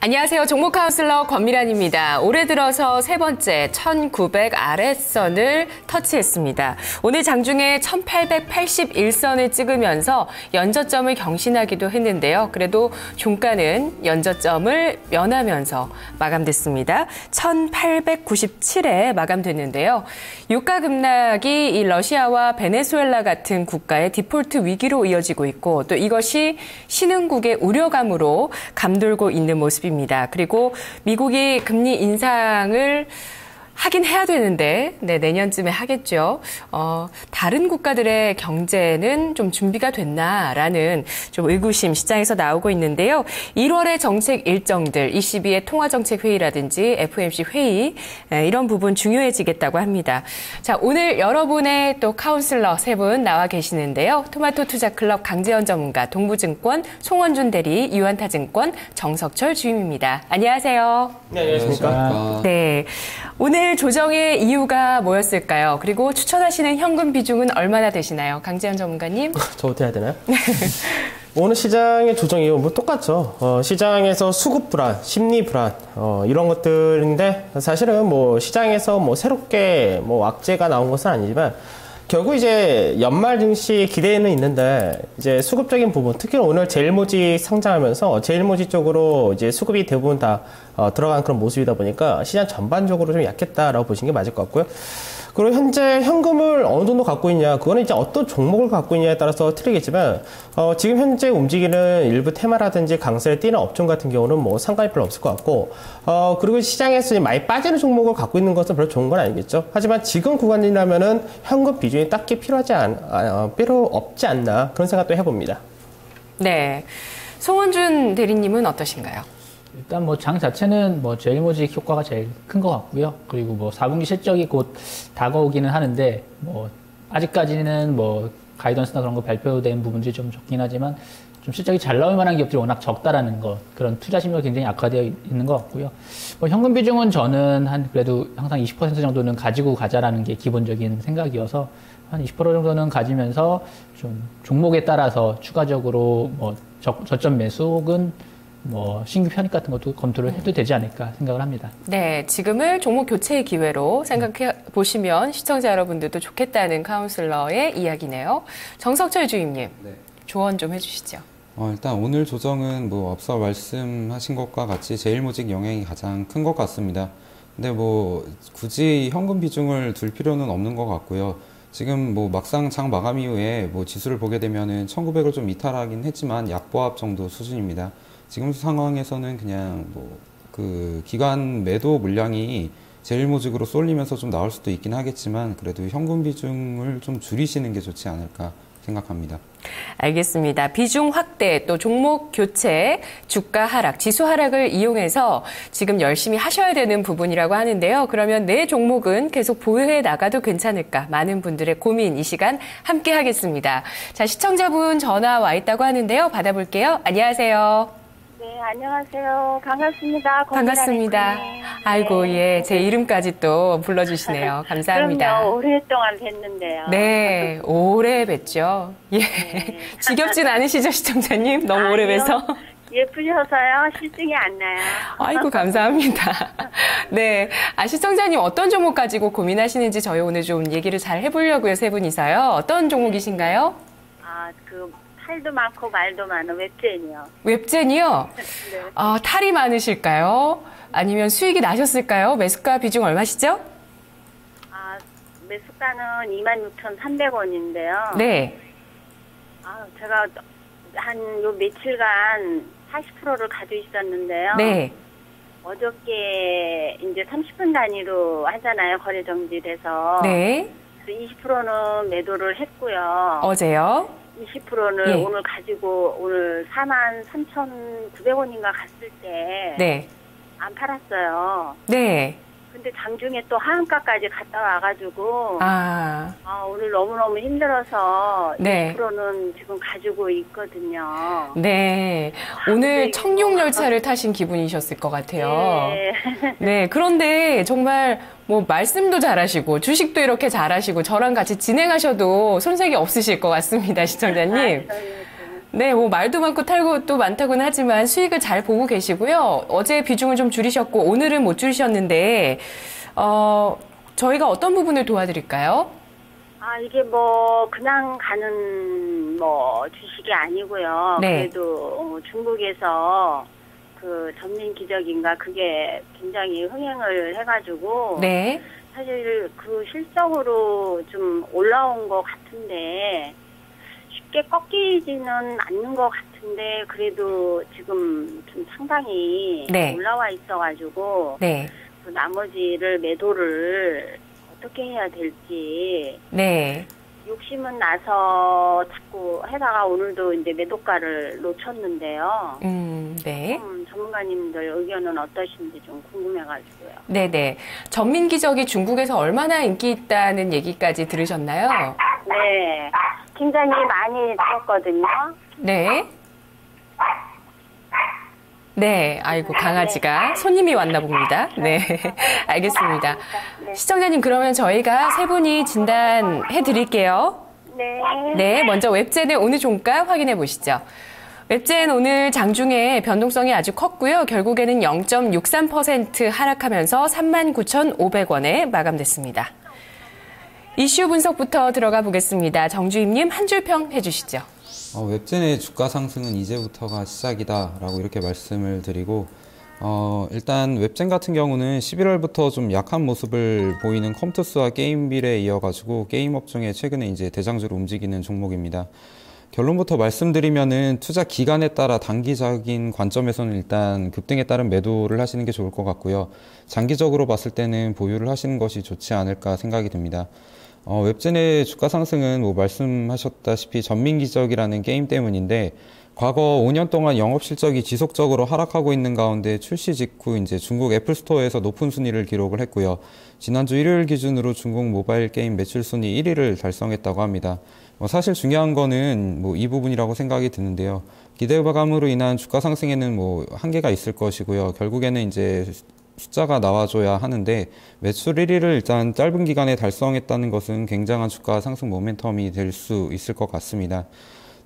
안녕하세요. 종목 카운슬러 권미란입니다. 올해 들어서 세 번째 1900 아랫선을 터치했습니다. 오늘 장중에 1881선을 찍으면서 연저점을 경신하기도 했는데요. 그래도 종가는 연저점을 면하면서 마감됐습니다. 1897에 마감됐는데요. 유가 급락이 이 러시아와 베네수엘라 같은 국가의 디폴트 위기로 이어지고 있고 또 이것이 신흥국의 우려감으로 감돌고 있는 모습입니다. 그리고 미국이 금리 인상을 하긴 해야 되는데 내년쯤에 하겠죠. 다른 국가들의 경제는 좀 준비가 됐나라는 좀 의구심 시장에서 나오고 있는데요. 1월의 정책 일정들, ECB의 통화정책회의라든지 FOMC 회의 이런 부분 중요해지겠다고 합니다. 자, 오늘 여러분의 또 카운슬러 세 분 나와 계시는데요. 토마토 투자클럽 강재현 전문가, 동부증권 송원준 대리, 유한타증권 정석철 주임입니다. 안녕하세요. 네, 안녕하십니까. 네, 오늘 조정의 이유가 뭐였을까요? 그리고 추천하시는 현금 비중은 얼마나 되시나요? 강재현 전문가님. 저부터 해야 되나요? 오늘 시장의 조정 이유 뭐 똑같죠. 시장에서 수급 불안, 심리 불안 이런 것들인데 사실은 뭐 시장에서 뭐 새롭게 뭐 악재가 나온 것은 아니지만 결국 이제 연말 증시 기대는 있는데 이제 수급적인 부분, 특히 오늘 제일모직 상장하면서 제일모직 쪽으로 이제 수급이 대부분 다 들어간 그런 모습이다 보니까 시장 전반적으로 좀 약했다라고 보시는 게 맞을 것 같고요. 그리고 현재 현금을 어느 정도 갖고 있냐, 그거는 이제 어떤 종목을 갖고 있냐에 따라서 틀리겠지만, 지금 현재 움직이는 일부 테마라든지 강세를 띄는 업종 같은 경우는 뭐 상관이 별로 없을 것 같고, 그리고 시장에서 많이 빠지는 종목을 갖고 있는 것은 별로 좋은 건 아니겠죠. 하지만 지금 구간이라면은 현금 비중이 딱히 필요 없지 않나, 그런 생각도 해봅니다. 네. 송원준 대리님은 어떠신가요? 일단 뭐 장 자체는 뭐 제일모직 효과가 제일 큰 것 같고요. 그리고 뭐 4분기 실적이 곧 다가오기는 하는데 뭐 아직까지는 뭐 가이던스나 그런 거 발표된 부분들이 좀 적긴 하지만 좀 실적이 잘 나올 만한 기업들이 워낙 적다라는 것, 그런 투자 심리가 굉장히 악화되어 있는 것 같고요. 뭐 현금 비중은 저는 한 그래도 항상 20% 정도는 가지고 가자라는 게 기본적인 생각이어서 한 20% 정도는 가지면서 좀 종목에 따라서 추가적으로 뭐 저점 매수 혹은 뭐 신규 편입 같은 것도 검토를 해도 되지 않을까 생각을 합니다. 네, 지금을 종목 교체의 기회로 생각해 보시면 시청자 여러분들도 좋겠다는 카운슬러의 이야기네요. 정석철 주임님, 네. 조언 좀 해주시죠. 일단 오늘 조정은 뭐 앞서 말씀하신 것과 같이 제일모직 영향이 가장 큰 것 같습니다. 근데 뭐 굳이 현금 비중을 둘 필요는 없는 것 같고요. 지금 뭐 막상 장 마감 이후에 뭐 지수를 보게 되면은 1900을 좀 이탈하긴 했지만 약보합 정도 수준입니다. 지금 상황에서는 그냥 뭐 그 기관 매도 물량이 제일모직으로 쏠리면서 좀 나올 수도 있긴 하겠지만 그래도 현금 비중을 좀 줄이시는 게 좋지 않을까 생각합니다. 알겠습니다. 비중 확대, 또 종목 교체, 주가 하락, 지수 하락을 이용해서 지금 열심히 하셔야 되는 부분이라고 하는데요. 그러면 내 종목은 계속 보유해 나가도 괜찮을까? 많은 분들의 고민 이 시간 함께 하겠습니다. 자, 시청자분 전화 와 있다고 하는데요. 받아볼게요. 안녕하세요. 네, 안녕하세요. 반갑습니다. 반갑습니다. 네. 아이고, 예, 제 이름까지 또 불러주시네요. 감사합니다. 그럼요, 오랫동안 뵀는데요. 네, 오래 뵀죠. 예. 네. 지겹진 않으시죠, 시청자님? 너무 오래 뵈서. 예쁘셔서요, 실증이 안 나요. 아이고, 감사합니다. 네. 시청자님 어떤 종목 가지고 고민하시는지 저희 오늘 좀 얘기를 잘 해보려고요, 세 분이서요. 어떤 종목이신가요? 탈도 많고 말도 많은 웹젠이요. 웹젠이요? 네. 탈이 많으실까요? 아니면 수익이 나셨을까요? 매수가 비중 얼마시죠? 매수가는 26,300원인데요. 네. 제가 요 며칠간 40%를 가지고 있었는데요. 네. 어저께 이제 30분 단위로 하잖아요. 거래 정지돼서. 네. 20%는 매도를 했고요. 어제요? 20%는 예. 오늘 가지고 오늘 43,900원인가 갔을 때 네. 안 팔았어요. 네. 근데 장중에 또 하한가까지 갔다 와가지고 오늘 너무너무 힘들어서 네. 20%는 지금 가지고 있거든요. 네. 오늘 청룡열차를 타신 기분이셨을 것 같아요. 네. 네. 그런데 정말 뭐 말씀도 잘하시고 주식도 이렇게 잘하시고 저랑 같이 진행하셔도 손색이 없으실 것 같습니다, 시청자님. 네, 뭐 말도 많고 탈고 또 많다고는 하지만 수익을 잘 보고 계시고요. 어제 비중을 좀 줄이셨고 오늘은 못 줄이셨는데 저희가 어떤 부분을 도와드릴까요? 이게 뭐 그냥 가는 뭐 주식이 아니고요. 네. 그래도 중국에서 그 전민 기적인가 그게 굉장히 흥행을 해가지고 네. 사실 그 실적으로 좀 올라온 것 같은데 쉽게 꺾이지는 않는 것 같은데 그래도 지금 좀 상당히 네. 올라와 있어가지고 네. 그 나머지를 매도를 어떻게 해야 될지 네. 욕심은 나서 자꾸 해다가 오늘도 이제 매도가를 놓쳤는데요. 네. 전문가님들 의견은 어떠신지 좀 궁금해가지고요. 네네. 전민기적이 중국에서 얼마나 인기 있다는 얘기까지 들으셨나요? 네. 굉장히 많이 들었거든요. 네. 네, 아이고, 강아지가 손님이 왔나 봅니다. 네, 알겠습니다. 시청자님, 그러면 저희가 세 분이 진단해 드릴게요. 네. 네, 먼저 웹젠의 오늘 종가 확인해 보시죠. 웹젠 오늘 장중에 변동성이 아주 컸고요. 결국에는 0.63% 하락하면서 39,500원에 마감됐습니다. 이슈 분석부터 들어가 보겠습니다. 정주임님 한 줄 평 해주시죠. 웹젠의 주가 상승은 이제부터가 시작이다라고 이렇게 말씀을 드리고 일단 웹젠 같은 경우는 11월부터 좀 약한 모습을 보이는 컴투스와 게임빌에 이어가지고 게임 업종에 최근에 이제 대장주로 움직이는 종목입니다. 결론부터 말씀드리면은 투자 기간에 따라 단기적인 관점에서는 일단 급등에 따른 매도를 하시는 게 좋을 것 같고요. 장기적으로 봤을 때는 보유를 하시는 것이 좋지 않을까 생각이 듭니다. 웹젠의 주가 상승은 뭐 말씀하셨다시피 전민기적이라는 게임 때문인데 과거 5년 동안 영업 실적이 지속적으로 하락하고 있는 가운데 출시 직후 이제 중국 애플 스토어에서 높은 순위를 기록을 했고요. 지난주 일요일 기준으로 중국 모바일 게임 매출 순위 1위를 달성했다고 합니다. 사실 중요한 거는 뭐 이 부분이라고 생각이 드는데요. 기대감으로 인한 주가 상승에는 뭐 한계가 있을 것이고요. 결국에는 이제 숫자가 나와줘야 하는데 매출 1위를 일단 짧은 기간에 달성했다는 것은 굉장한 주가 상승 모멘텀이 될 수 있을 것 같습니다.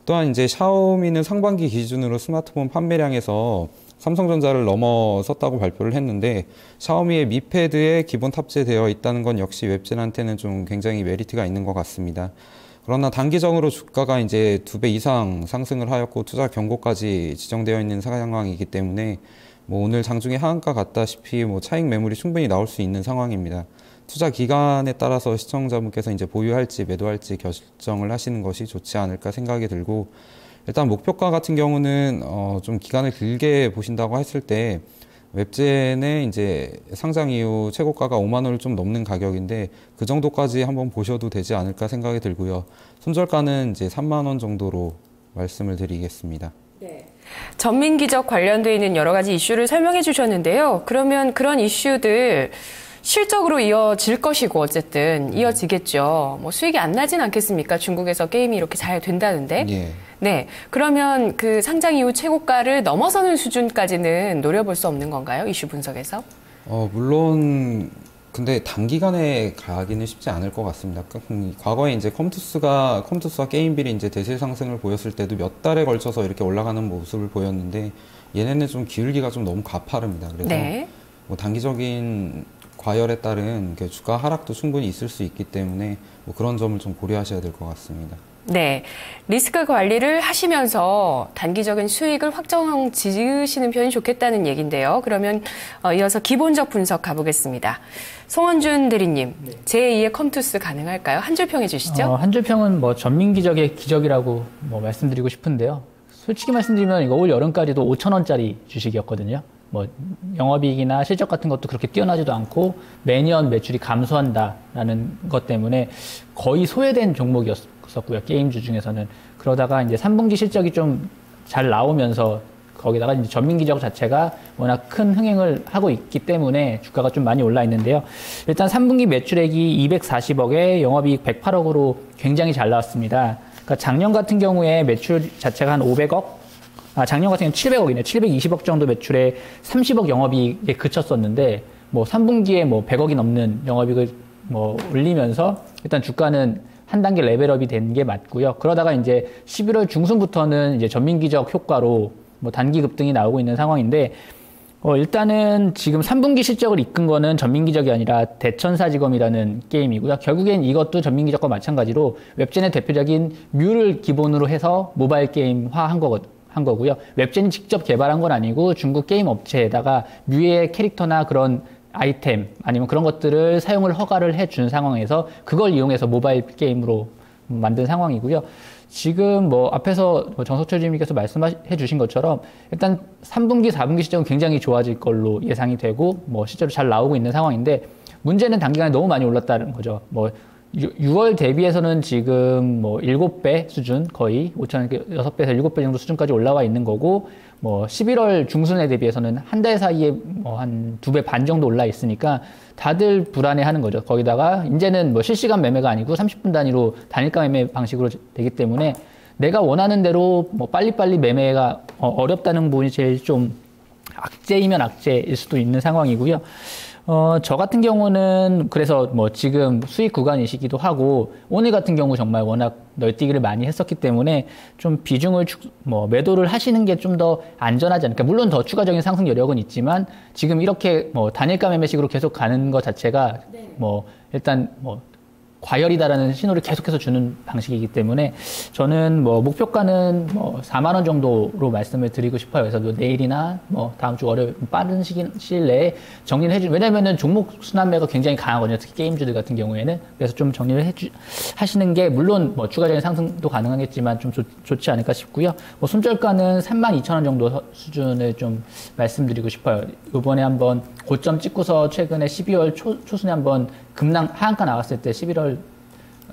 또한 이제 샤오미는 상반기 기준으로 스마트폰 판매량에서 삼성전자를 넘어섰다고 발표를 했는데 샤오미의 미 패드에 기본 탑재되어 있다는 건 역시 웹젠한테는 좀 굉장히 메리트가 있는 것 같습니다. 그러나 단기적으로 주가가 이제 2배 이상 상승을 하였고 투자 경고까지 지정되어 있는 상황이기 때문에 뭐 오늘 장중에 하한가 같다시피 뭐 차익 매물이 충분히 나올 수 있는 상황입니다. 투자 기간에 따라서 시청자분께서 이제 보유할지 매도할지 결정을 하시는 것이 좋지 않을까 생각이 들고 일단 목표가 같은 경우는 좀 기간을 길게 보신다고 했을 때 웹젠의 이제 상장 이후 최고가가 5만 원을 좀 넘는 가격인데 그 정도까지 한번 보셔도 되지 않을까 생각이 들고요. 손절가는 이제 3만 원 정도로 말씀을 드리겠습니다. 네. 전민기적 관련되어 있는 여러 가지 이슈를 설명해 주셨는데요. 그러면 그런 이슈들 실적으로 이어질 것이고 어쨌든 이어지겠죠. 뭐 수익이 안 나진 않겠습니까? 중국에서 게임이 이렇게 잘 된다는데. 예. 네. 그러면 그 상장 이후 최고가를 넘어서는 수준까지는 노려볼 수 없는 건가요? 이슈 분석에서? 물론 근데 단기간에 가기는 쉽지 않을 것 같습니다. 과거에 이제 컴투스와 게임빌이 이제 대세 상승을 보였을 때도 몇 달에 걸쳐서 이렇게 올라가는 모습을 보였는데 얘네는 좀 기울기가 좀 너무 가파릅니다. 그래서 네. 뭐 단기적인 과열에 따른 주가 하락도 충분히 있을 수 있기 때문에 뭐 그런 점을 좀 고려하셔야 될 것 같습니다. 네. 리스크 관리를 하시면서 단기적인 수익을 확정 지으시는 편이 좋겠다는 얘기인데요. 그러면 이어서 기본적 분석 가보겠습니다. 송원준 대리님, 네. 제2의 컴투스 가능할까요? 한 줄 평해 주시죠. 한 줄 평은 뭐 전민기적의 기적이라고 뭐 말씀드리고 싶은데요. 솔직히 말씀드리면 이거 올 여름까지도 5,000원짜리 주식이었거든요. 뭐 영업이익이나 실적 같은 것도 그렇게 뛰어나지도 않고 매년 매출이 감소한다라는 것 때문에 거의 소외된 종목이었었고요. 게임주 중에서는. 그러다가 이제 3분기 실적이 좀 잘 나오면서 거기다가 이제 전민기적 자체가 워낙 큰 흥행을 하고 있기 때문에 주가가 좀 많이 올라 있는데요. 일단 3분기 매출액이 240억에 영업이익 108억으로 굉장히 잘 나왔습니다. 그러니까 작년 같은 경우에 매출 자체가 한 500억? 작년 같은 경우는 700억이네요. 720억 정도 매출에 30억 영업이익에 그쳤었는데, 뭐 3분기에 뭐 100억이 넘는 영업이익을 뭐 올리면서 일단 주가는 한 단계 레벨업이 된 게 맞고요. 그러다가 이제 11월 중순부터는 이제 전민기적 효과로 뭐 단기 급등이 나오고 있는 상황인데, 일단은 지금 3분기 실적을 이끈 거는 전민기적이 아니라 대천사지검이라는 게임이고요. 결국엔 이것도 전민기적과 마찬가지로 웹젠의 대표적인 뮤를 기본으로 해서 모바일 게임화 한 거고요. 웹젠이 직접 개발한 건 아니고 중국 게임 업체에다가 뮤의 캐릭터나 그런 아이템 아니면 그런 것들을 사용을 허가를 해준 상황에서 그걸 이용해서 모바일 게임으로 만든 상황이고요. 지금 뭐 앞에서 정석철 주임님께서 말씀해 주신 것처럼 일단 3분기, 4분기 시점은 굉장히 좋아질 걸로 예상이 되고 뭐 실제로 잘 나오고 있는 상황인데, 문제는 단기간에 너무 많이 올랐다는 거죠. 뭐 6월 대비해서는 지금 뭐 7배 수준, 거의 6배에서 7배 정도 수준까지 올라와 있는 거고, 뭐 11월 중순에 대비해서는 한 달 사이에 뭐 한 2배 반 정도 올라 있으니까 다들 불안해하는 거죠. 거기다가 이제는 뭐 실시간 매매가 아니고 30분 단위로 단일가 매매 방식으로 되기 때문에 내가 원하는 대로 뭐 빨리빨리 매매가 어렵다는 부분이 제일 좀 악재이면 악재일 수도 있는 상황이고요. 저 같은 경우는 그래서 뭐 지금 수익 구간이시기도 하고, 오늘 같은 경우 정말 워낙 널뛰기를 많이 했었기 때문에 좀 비중을 매도를 하시는 게 좀 더 안전하지 않을까. 물론 더 추가적인 상승 여력은 있지만 지금 이렇게 뭐 단일가 매매식으로 계속 가는 것 자체가 뭐 일단 뭐 과열이다라는 신호를 계속해서 주는 방식이기 때문에 저는 뭐 목표가는 뭐 4만 원 정도로 말씀을 드리고 싶어요. 그래서 뭐 내일이나 뭐 다음 주 월요일 빠른 시일 내에 정리를 왜냐면은 종목 순환매가 굉장히 강하거든요. 특히 게임주들 같은 경우에는. 그래서 좀 정리를 하시는 게 물론 뭐 추가적인 상승도 가능하겠지만 좀 좋지 않을까 싶고요. 뭐 손절가는 32,000원 정도 수준을 좀 말씀드리고 싶어요. 이번에 한번 고점 찍고서 최근에 12월 초순에 한번 급락 하한가 나왔을 때 12월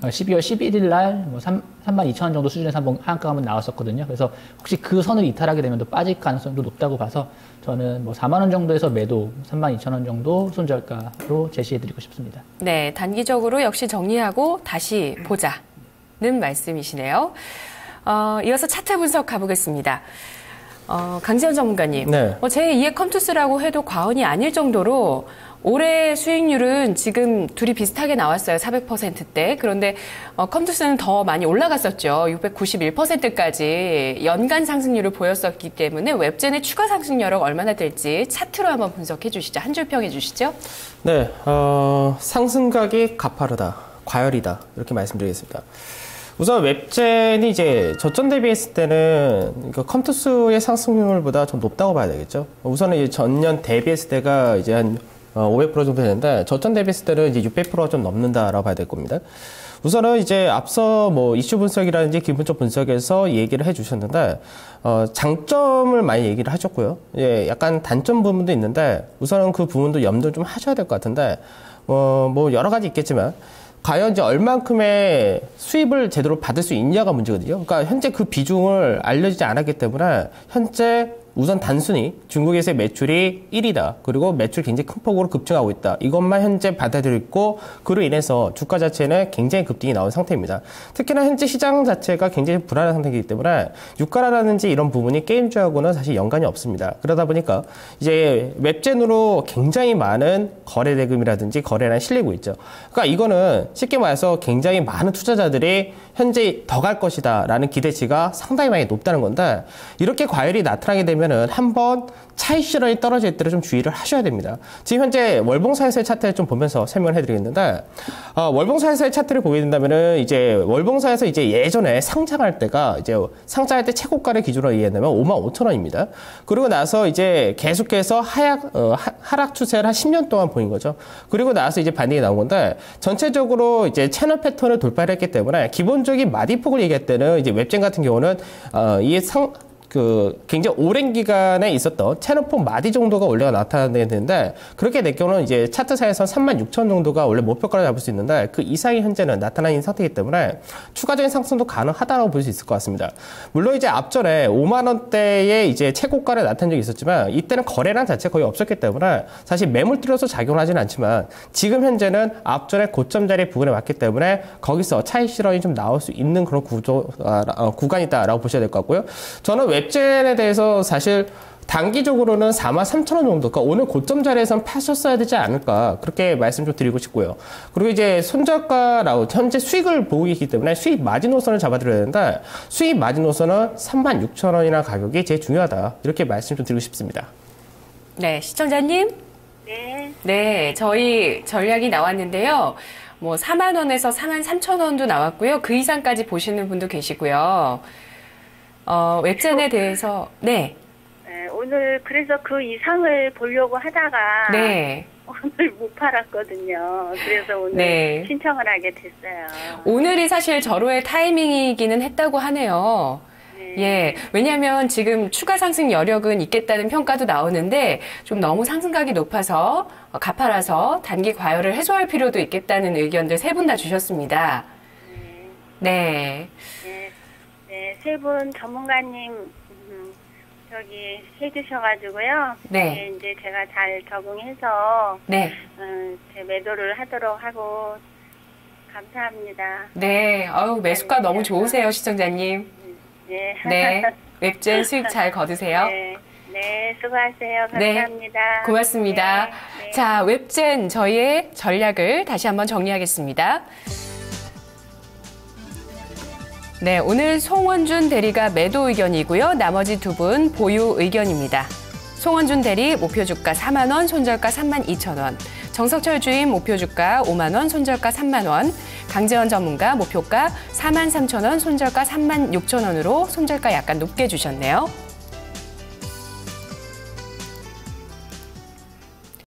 11일 날 뭐 32,000원 정도 수준에서 한번 하한가 한번 나왔었거든요. 그래서 혹시 그 선을 이탈하게 되면 또 빠질 가능성도 높다고 봐서 저는 뭐 4만 원 정도에서 매도, 32,000원 정도 손절가로 제시해드리고 싶습니다. 네, 단기적으로 역시 정리하고 다시 보자는 말씀이시네요. 이어서 차트 분석 가보겠습니다. 강지현 전문가님, 네. 제2의 컴투스라고 해도 과언이 아닐 정도로 올해 수익률은 지금 둘이 비슷하게 나왔어요. 400%대. 그런데 컴투스는 더 많이 올라갔었죠. 691%까지 연간 상승률을 보였었기 때문에 웹젠의 추가 상승 여력 얼마나 될지 차트로 한번 분석해 주시죠. 한 줄 평해 주시죠. 네, 상승각이 가파르다, 과열이다 이렇게 말씀드리겠습니다. 우선 웹젠이 이제 저점 대비했을 때는 컴투스의 상승률보다 좀 높다고 봐야 되겠죠. 우선은 이제 전년 대비했을 때가 이제 한 500% 정도 되는데 저점 대비했을 때는 이제 600%가 좀 넘는다라고 봐야 될 겁니다. 우선은 이제 앞서 뭐 이슈 분석이라든지 기본적 분석에서 얘기를 해주셨는데 장점을 많이 얘기를 하셨고요. 예, 약간 단점 부분도 있는데 우선은 그 부분도 염두를 좀 하셔야 될 것 같은데 뭐 여러 가지 있겠지만. 과연 이제 얼만큼의 수입을 제대로 받을 수 있냐가 문제거든요. 그러니까 현재 그 비중을 알려지지 않았기 때문에 현재 우선 단순히 중국에서의 매출이 1위다. 그리고 매출 굉장히 큰 폭으로 급증하고 있다. 이것만 현재 받아들였고 그로 인해서 주가 자체는 굉장히 급등이 나온 상태입니다. 특히나 현재 시장 자체가 굉장히 불안한 상태이기 때문에 유가라든지 이런 부분이 게임주하고는 사실 연관이 없습니다. 그러다 보니까 이제 웹젠으로 굉장히 많은 거래 대금이라든지 거래량이 실리고 있죠. 그러니까 이거는 쉽게 말해서 굉장히 많은 투자자들이 현재 더 갈 것이다 라는 기대치가 상당히 많이 높다는 건데 이렇게 과열이 나타나게 되면은 한번 차익 실현이 떨어질 때를 좀 주의를 하셔야 됩니다. 지금 현재 월봉사에서의 차트를 좀 보면서 설명을 해드리겠는데 월봉사에서의 차트를 보게 된다면은 이제 월봉사에서 이제 예전에 상장할 때가 이제 상장할 때 최고가를 기준으로 이해한다면 55,000원입니다. 그리고 나서 이제 계속해서 하락 추세를 한 10년 동안 보인 거죠. 그리고 나서 이제 반등이 나온 건데 전체적으로 이제 채널 패턴을 돌파를 했기 때문에 기본적인 마디폭을 얘기할 때는 이제 웹젠 같은 경우는 굉장히 오랜 기간에 있었던 채널폭 마디 정도가 원래가 나타내는데 그렇게 될 경우는 이제 차트사에서 36,000 정도가 원래 목표가를 잡을 수 있는데 그 이상이 현재는 나타나 있는 상태이기 때문에 추가적인 상승도 가능하다고 볼 수 있을 것 같습니다. 물론 이제 앞전에 5만 원대의 이제 최고가를 나타낸 적이 있었지만 이때는 거래량 자체가 거의 없었기 때문에 사실 매물들로서 작용하지는 않지만 지금 현재는 앞전에 고점 자리 부근에 왔기 때문에 거기서 차익 실현이 좀 나올 수 있는 그런 구간이다라고 보셔야 될 것 같고요. 저는 웹젠에 대해서 사실 단기적으로는 43,000원 정도, 그러니까 오늘 고점 자리에선 파셨어야 되지 않을까, 그렇게 말씀 좀 드리고 싶고요. 그리고 이제 손절가라고 현재 수익을 보고 있기 때문에 수익 마지노선을 잡아드려야 된다. 수익 마지노선은 36,000원이라는 가격이 제일 중요하다, 이렇게 말씀 좀 드리고 싶습니다. 네, 시청자님. 네. 네, 저희 전략이 나왔는데요. 뭐 4만 원에서 43,000원도 나왔고요. 그 이상까지 보시는 분도 계시고요. 웹젠에 대해서 네. 네, 오늘 그래서 그 이상을 보려고 하다가 네. 오늘 못 팔았거든요. 그래서 오늘 네. 신청을 하게 됐어요. 오늘이 사실 절호의 타이밍이기는 했다고 하네요. 네. 예, 왜냐하면 지금 추가 상승 여력은 있겠다는 평가도 나오는데 좀 너무 상승각이 높아서 가파라서 단기 과열을 해소할 필요도 있겠다는 의견들 세 분 다 주셨습니다. 네. 네, 네, 세 분 전문가님 저기 해주셔가지고요. 네. 이제 제가 잘 적응해서 네. 제 매도를 하도록 하고 감사합니다. 네. 매수가 너무 좋으세요, 시청자님. 네. 네. 웹젠 수익 잘 거두세요. 네. 네, 수고하세요. 네. 감사합니다. 고맙습니다. 네, 네. 자, 웹젠 저희의 전략을 다시 한번 정리하겠습니다. 네, 오늘 송원준 대리가 매도 의견이고요. 나머지 두 분 보유 의견입니다. 송원준 대리 목표 주가 4만 원, 손절가 32,000원. 정석철 주임 목표 주가 5만 원, 손절가 3만 원. 강재원 전문가 목표가 43,000원, 손절가 36,000원으로 손절가 약간 높게 주셨네요.